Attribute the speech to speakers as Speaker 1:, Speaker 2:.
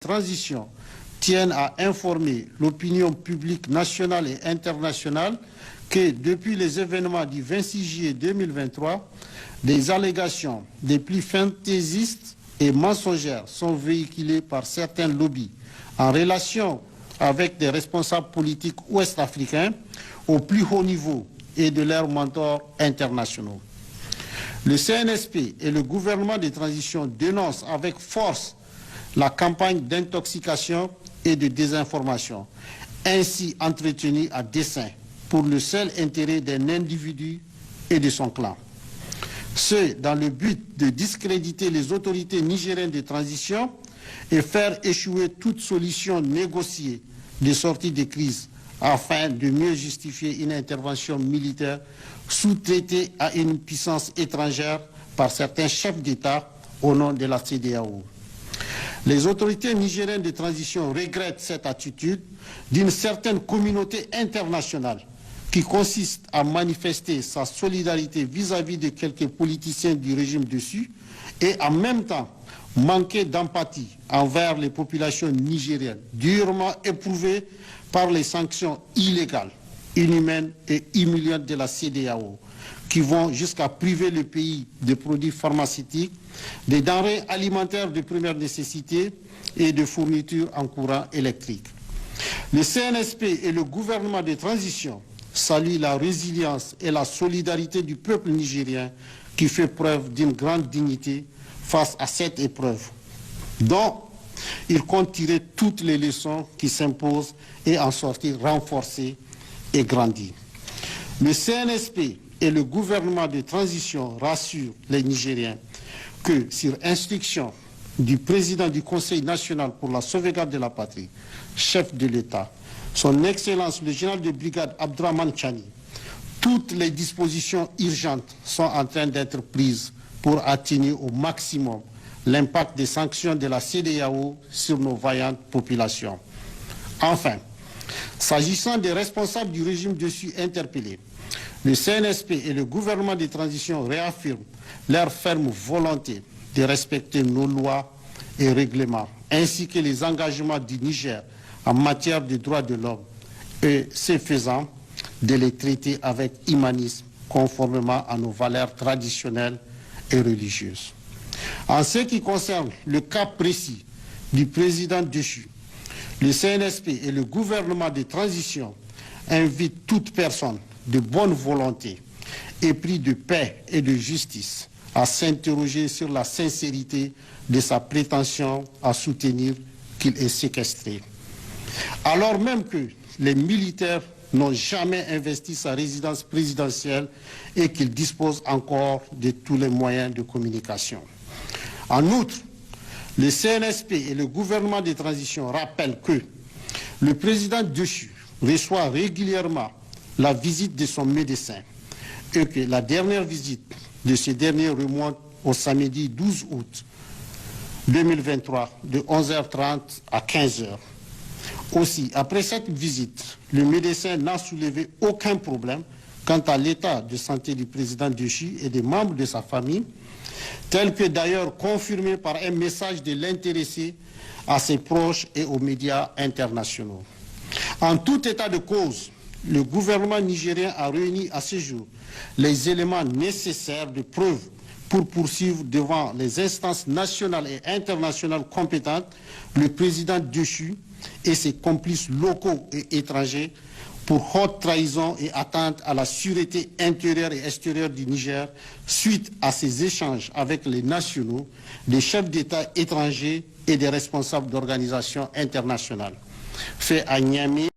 Speaker 1: transition tiennent à informer l'opinion publique nationale et internationale que depuis les événements du 26 juillet 2023, des allégations des plus fantaisistes et mensongères sont véhiculées par certains lobbies en relation avec des responsables politiques ouest-africains au plus haut niveau et de leurs mentors internationaux. Le CNSP et le gouvernement de transition dénoncent avec force la campagne d'intoxication et de désinformation, ainsi entretenue à dessein pour le seul intérêt d'un individu et de son clan. Ce, dans le but de discréditer les autorités nigériennes de transition et faire échouer toute solution négociée de sortie de crise afin de mieux justifier une intervention militaire sous-traitée à une puissance étrangère par certains chefs d'État au nom de la CEDEAO. Les autorités nigériennes de transition regrettent cette attitude d'une certaine communauté internationale qui consiste à manifester sa solidarité vis-à-vis de quelques politiciens du régime dessus et en même temps manquer d'empathie envers les populations nigériennes durement éprouvées par les sanctions illégales, inhumaines et humiliantes de la CEDEAO qui vont jusqu'à priver le pays de produits pharmaceutiques, des denrées alimentaires de première nécessité et de fournitures en courant électrique. Le CNSP et le gouvernement de transition saluent la résilience et la solidarité du peuple nigérien qui fait preuve d'une grande dignité face à cette épreuve, dont il compte tirer toutes les leçons qui s'imposent et en sortir renforcé et grandi. Le CNSP et le gouvernement de transition rassurent les Nigériens que, sur instruction du président du Conseil national pour la sauvegarde de la patrie, chef de l'État, son Excellence le général de brigade Abdourahmane Tchani, toutes les dispositions urgentes sont en train d'être prises pour atténuer au maximum l'impact des sanctions de la CEDEAO sur nos vaillantes populations. Enfin, s'agissant des responsables du régime dessus interpellés, le CNSP et le gouvernement de transition réaffirment leur ferme volonté de respecter nos lois et règlements, ainsi que les engagements du Niger en matière de droits de l'homme, et ce faisant, de les traiter avec humanisme, conformément à nos valeurs traditionnelles et religieuses. En ce qui concerne le cas précis du président déchu, le CNSP et le gouvernement de transition invitent toute personne de bonne volonté, épris de paix et de justice, à s'interroger sur la sincérité de sa prétention à soutenir qu'il est séquestré. Alors même que les militaires n'ont jamais investi sa résidence présidentielle et qu'ils disposent encore de tous les moyens de communication. En outre, le CNSP et le gouvernement de transition rappellent que le président déchu reçoit régulièrement la visite de son médecin et que la dernière visite de ce dernier remonte au samedi 12 août 2023 de 11h30 à 15h. Aussi, après cette visite, le médecin n'a soulevé aucun problème quant à l'état de santé du président déchu et des membres de sa famille, tel que d'ailleurs confirmé par un message de l'intéressé à ses proches et aux médias internationaux. En tout état de cause, le gouvernement nigérien a réuni à ce jour les éléments nécessaires de preuve pour poursuivre devant les instances nationales et internationales compétentes le président déchu et ses complices locaux et étrangers pour haute trahison et atteinte à la sûreté intérieure et extérieure du Niger suite à ses échanges avec les nationaux, des chefs d'État étrangers et des responsables d'organisations internationales. Fait à Niamey.